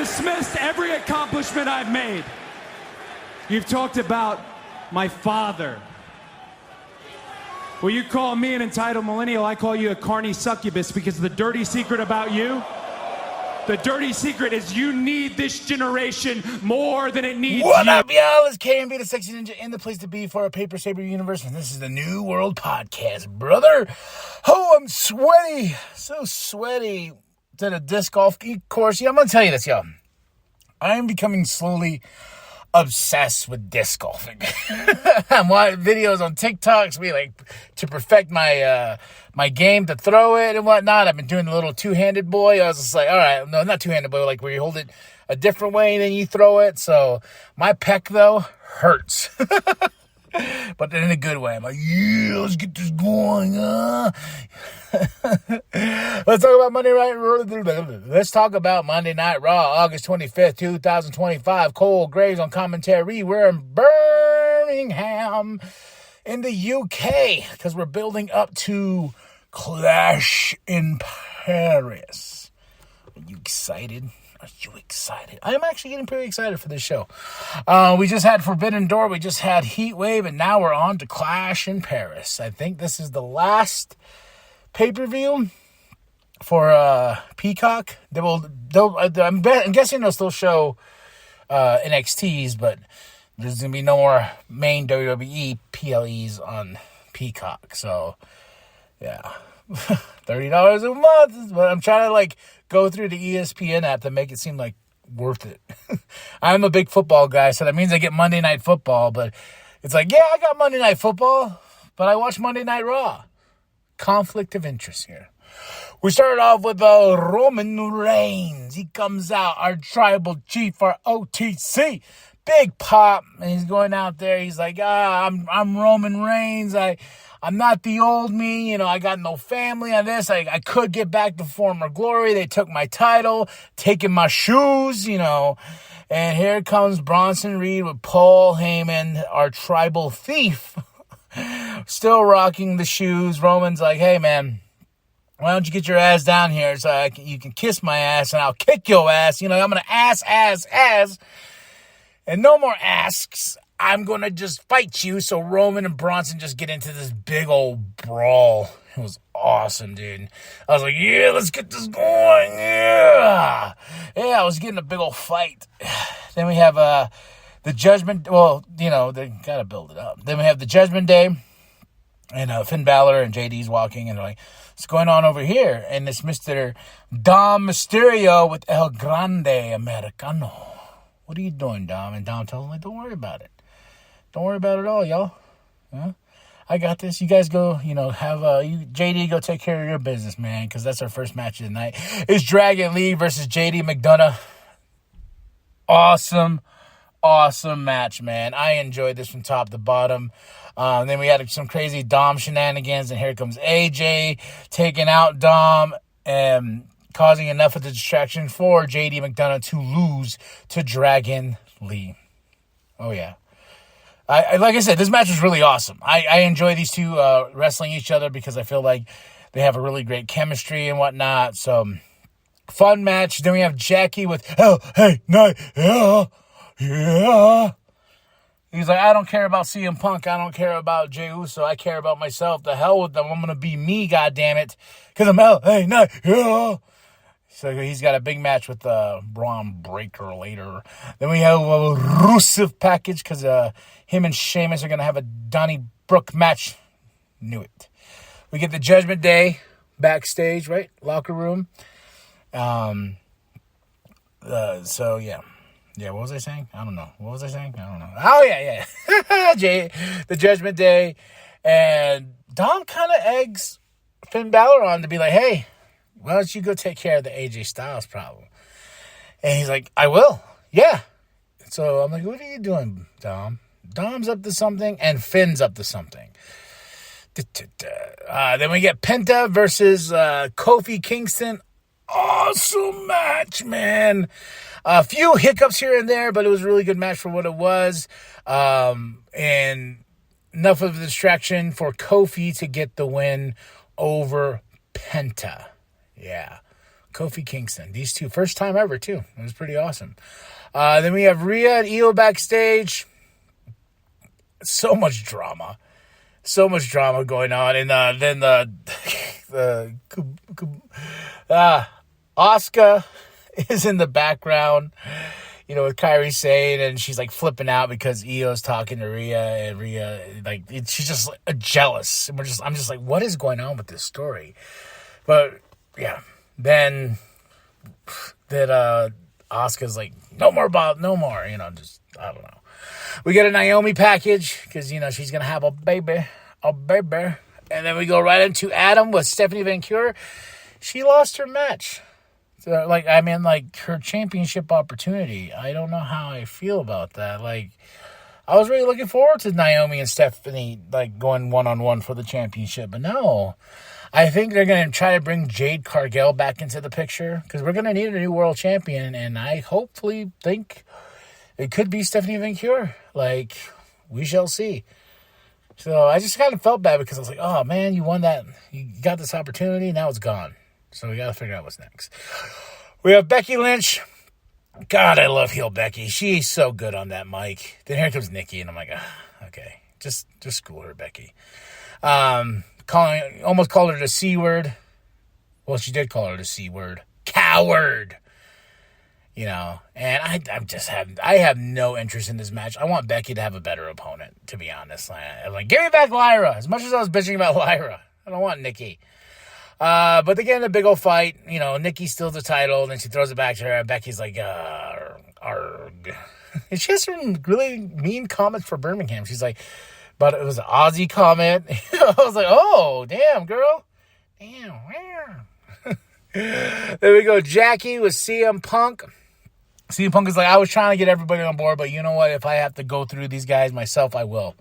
dismissed every accomplishment I've made. You've talked about my father. Well, you call me an entitled millennial, I call you a carny succubus, because the dirty secret about you, the dirty secret is you need this generation more than it needs What you. up, y'all? It's KMB, the Sexy Ninja, in the place to be for our Paper Saber universe, and this is the New World Podcast, brother. Oh, I'm sweaty. So sweaty. Did a disc golf course. Yeah, I'm going to tell you this, y'all. I am becoming slowly obsessed with disc golfing. I'm watching videos on TikToks to perfect my my game to throw it and whatnot. I've been doing the little two-handed boy. I was just like, all right, no, not two-handed boy, like where you hold it a different way and then you throw it. So my pec though hurts. But in a good way. I'm like, yeah, let's get this going. Let's talk about Let's talk about Monday Night Raw, August 25th, 2025. Cole Graves on commentary. We're in Birmingham in the UK because we're building up to Clash in Paris. Are you excited? Are you excited? I'm actually getting pretty excited for this show. We just had Forbidden Door. We just had Heat Wave. And now we're on to Clash in Paris. I think this is the last pay-per-view for Peacock. I'm guessing they'll still show NXTs, but there's going to be no more main WWE PLEs on Peacock. So, yeah. $30 a month. But I'm trying to go through the ESPN app to make it seem like worth it. I'm a big football guy, so that means I get Monday Night Football. But it's like, yeah, I got Monday Night Football, but I watch Monday Night Raw. Conflict of interest here. We started off with Roman Reigns. He comes out, our tribal chief, our OTC. Big pop, and he's going out there. He's like, I'm Roman Reigns. I'm not the old me. I got no family on this. I could get back to former glory. They took my title, taking my shoes, And here comes Bronson Reed with Paul Heyman, our tribal thief, still rocking the shoes. Roman's like, hey, man, why don't you get your ass down here so you can kiss my ass and I'll kick your ass. I'm going to ass. And no more asks. I'm going to just fight you. So Roman and Bronson just get into this big old brawl. It was awesome, dude. I was like, yeah, let's get this going. Yeah. Yeah, I was getting a big old fight. Then we have the Judgment. Well, they got to build it up. Then we have the Judgment Day. And Finn Balor and JD's walking. And they're like, what's going on over here? And it's Mr. Dom Mysterio with El Grande Americano. What are you doing, Dom? And Dom tells him, don't worry about it. Don't worry about it at all, y'all. Yeah? I got this. You guys go, have JD go take care of your business, man, because that's our first match of the night. It's Dragon Lee versus JD McDonough. Awesome match, man. I enjoyed this from top to bottom. Then we had some crazy Dom shenanigans, and here comes AJ taking out Dom and causing enough of the distraction for JD McDonough to lose to Dragon Lee. Oh, yeah. I like I said, this match was really awesome. I enjoy these two wrestling each other because I feel like they have a really great chemistry and whatnot. So, fun match. Then we have Jackie with, oh, hey, no, yeah. He's like, I don't care about CM Punk. I don't care about Jey Uso. I care about myself. The hell with them. I'm going to be me, goddammit. Because I'm, yeah. So he's got a big match with Braun Breaker later. Then we have a Rusev package because him and Sheamus are going to have a Donnybrook match. Knew it. We get the Judgment Day backstage, right? Locker room. So, yeah. Yeah, what was I saying? I don't know. What was I saying? I don't know. Oh, yeah. The Judgment Day. And Dom kind of eggs Finn Balor on to be like, hey, why don't you go take care of the AJ Styles problem? And he's like, I will. Yeah. So I'm like, what are you doing, Dom? Dom's up to something and Finn's up to something. Then we get Penta versus Kofi Kingston. Awesome match, man. A few hiccups here and there, but it was a really good match for what it was. And enough of a distraction for Kofi to get the win over Penta. Yeah. Kofi Kingston. These two, first time ever, too. It was pretty awesome. Then we have Rhea and Io backstage. So much drama. So much drama going on. And then Asuka is in the background, with Kairi Sane, and she's like flipping out because Io's talking to Rhea, and Rhea, she's just jealous. And I'm just like, what is going on with this story? But yeah, then that Asuka's like, no more, I don't know. We get a Naomi package because, she's going to have a baby. And then we go right into Adam with Stephanie Van Cure. She lost her match. So, her championship opportunity. I don't know how I feel about that. I was really looking forward to Naomi and Stephanie, going one-on-one for the championship. But no, I think they're going to try to bring Jade Cargill back into the picture because we're going to need a new world champion. And I hopefully think it could be Stephanie Van Cure. We shall see. So I just kind of felt bad because I was like, oh, man, you won that. You got this opportunity. Now it's gone. So we got to figure out what's next. We have Becky Lynch. God, I love heel Becky. She's so good on that mic. Then here comes Nikki, and I'm like, okay. Just school her, Becky. Almost called her the C word. Well, she did call her the C word. Coward. And I have no interest in this match. I want Becky to have a better opponent, to be honest. Give me back Lyra. As much as I was bitching about Lyra, I don't want Nikki. But they get in a big old fight. Nikki steals the title, and then she throws it back to her, and Becky's like, arg. And she has some really mean comments for Birmingham. She's like, but it was an Aussie comment. I was like, oh, damn, girl. Damn. There we go. Jackie with CM Punk. CM Punk is like, I was trying to get everybody on board, but you know what? If I have to go through these guys myself, I will.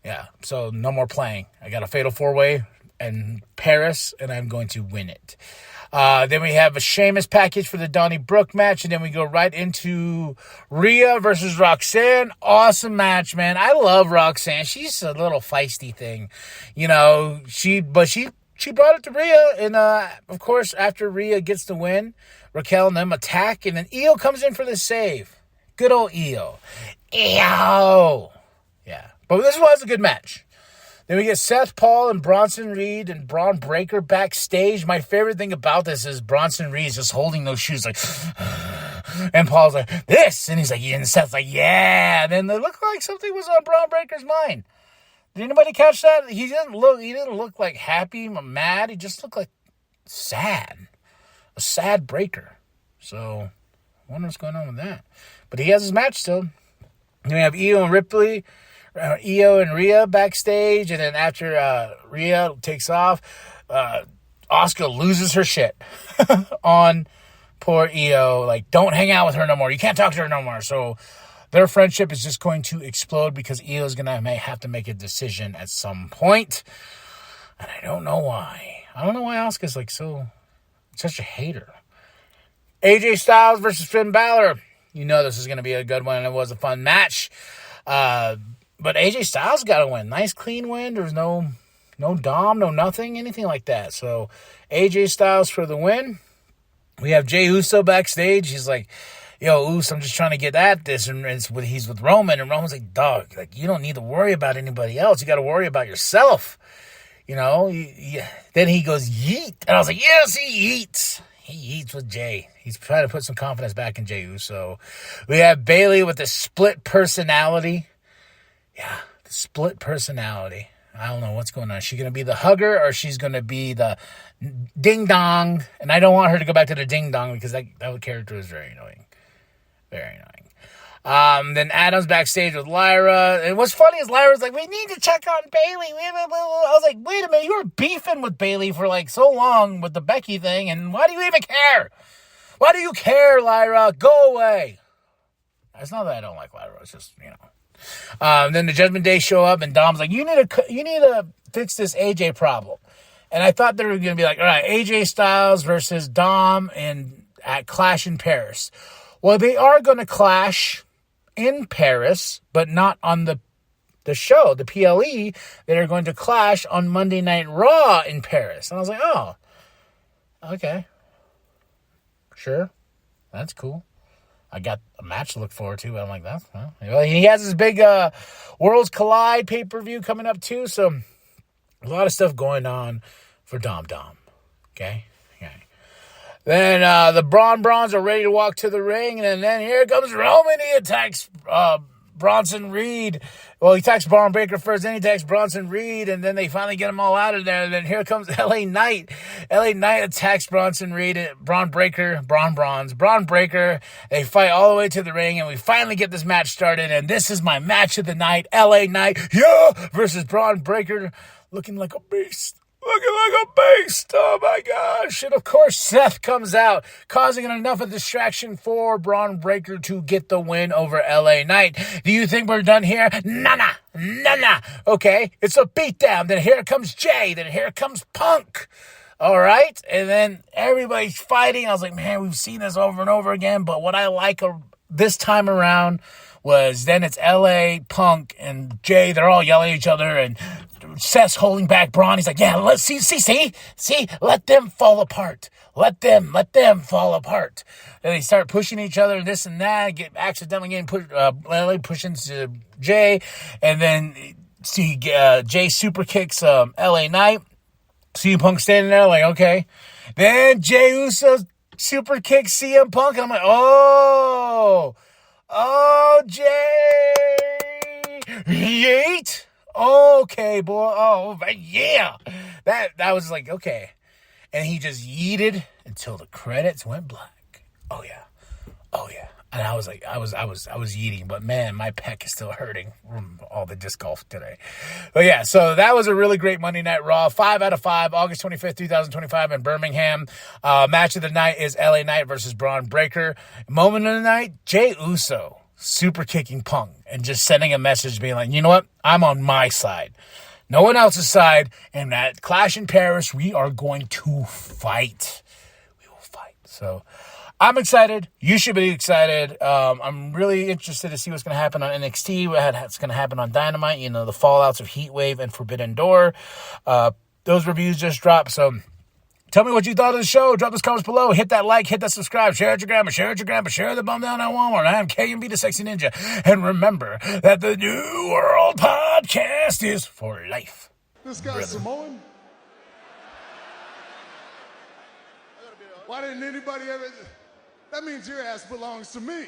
Yeah, so no more playing. I got a fatal four-way in Paris, and I'm going to win it. Then we have a Sheamus package for the Donnybrook match, and then we go right into Rhea versus Roxanne. Awesome match, man. I love Roxanne. She's a little feisty thing. She brought it to Rhea, and of course, after Rhea gets the win, Raquel and them attack, and then Io comes in for the save. Good old Io. Yeah. But this was a good match. Then we get Seth Paul and Bronson Reed and Braun Breaker backstage. My favorite thing about this is Bronson Reed's just holding those shoes and Paul's like, this. And he's like, and Seth's like, yeah. And then it looked like something was on Braun Breaker's mind. Did anybody catch that? He didn't look like happy or mad. He just looked like sad. A sad breaker. So, I wonder what's going on with that. But he has his match still. Then we have Io and Rhea backstage. And then after Rhea takes off, Asuka loses her shit on poor Io. Don't hang out with her no more. You can't talk to her no more. So, their friendship is just going to explode because Io is going to have to make a decision at some point. And I don't know why. I don't know why Asuka's such a hater. AJ Styles versus Finn Balor. This is going to be a good one, and it was a fun match. But AJ Styles got a win. Nice, clean win. There was no Dom, no nothing, anything like that. So, AJ Styles for the win. We have Jey Uso backstage. He's like, yo, Uso, I'm just trying to get at this. And he's with Roman. And Roman's like, dog, you don't need to worry about anybody else. You got to worry about yourself. Then he goes, yeet. And I was like, yes, he eats. He eats with Jay. He's trying to put some confidence back in Jey Uso. We have Bayley with the split personality. Yeah, the split personality. I don't know what's going on. Is she going to be the hugger or she's going to be the ding-dong? And I don't want her to go back to the ding-dong because that character is very annoying. Very annoying. Then Adam's backstage with Lyra. And what's funny is Lyra's like, we need to check on Bayley. I was like, wait a minute, you were beefing with Bayley for so long with the Becky thing, and why do you even care? Why do you care, Lyra? Go away. It's not that I don't like Lyra. It's just, Then the Judgment Day show up, and Dom's like, you need to fix this AJ problem. And I thought they were going to be like, all right, AJ Styles versus Dom at Clash in Paris. Well, they are going to clash in Paris, but not on the show, the PLE. They are going to clash on Monday Night Raw in Paris. And I was like, oh, Okay. Sure. That's cool. I got a match to look forward to. But I'm like, that's well, he has his big Worlds Collide pay-per-view coming up too. So a lot of stuff going on for Dom. Okay. Then the Brawns are ready to walk to the ring, and then here comes Roman. He attacks Bronson Reed. Well, he attacks Braun Breaker first, then he attacks Bronson Reed, and then they finally get them all out of there. And then here comes LA Knight. LA Knight attacks Bronson Reed, Braun Breaker. They fight all the way to the ring, and we finally get this match started. And this is my match of the night. LA Knight, versus Braun Breaker, looking like a beast. Oh my gosh. And of course, Seth comes out, causing enough of a distraction for Braun Breaker to get the win over LA Knight. Do you think we're done here? Nah. Okay, it's a beatdown. Then here comes Jay. Then here comes Punk. All right. And then everybody's fighting. I was like, man, we've seen this over and over again. But what I like this time around was then it's LA, Punk, and Jay. They're all yelling at each other, and Seth's holding back Braun. He's like, yeah, let's see, let them fall apart. Let them fall apart. And they start pushing each other, this and that, accidentally getting pushed, LA pushing to Jay, and then see Jay super kicks LA Knight. CM Punk standing there like, okay. Then Jey Uso super kicks CM Punk, and I'm like, oh, Jay, yeet. Okay, boy. Oh, yeah. That was like, okay. And he just yeeted until the credits went black. Oh yeah. And I was like, I was yeeting, but man, my pec is still hurting from all the disc golf today. But yeah, so that was a really great Monday Night Raw. 5 out of 5, August 25th, 2025 in Birmingham. Match of the night is LA Knight versus Braun Breaker. Moment of the night, Jey Uso super kicking Punk and just sending a message being like, you know what? I'm on my side. No one else's side. And that Clash in Paris, we are going to fight. We will fight. So I'm excited. You should be excited. I'm really interested to see what's going to happen on NXT, what's going to happen on Dynamite, the fallouts of Heatwave and Forbidden Door. Those reviews just dropped, so tell me what you thought of the show. Drop those comments below. Hit that like, hit that subscribe, share it your grandma, share the bum down at Walmart. I am KMB the Sexy Ninja. And remember that the New World Podcast is for life. This guy's Samoan? Why didn't anybody ever... That means your ass belongs to me.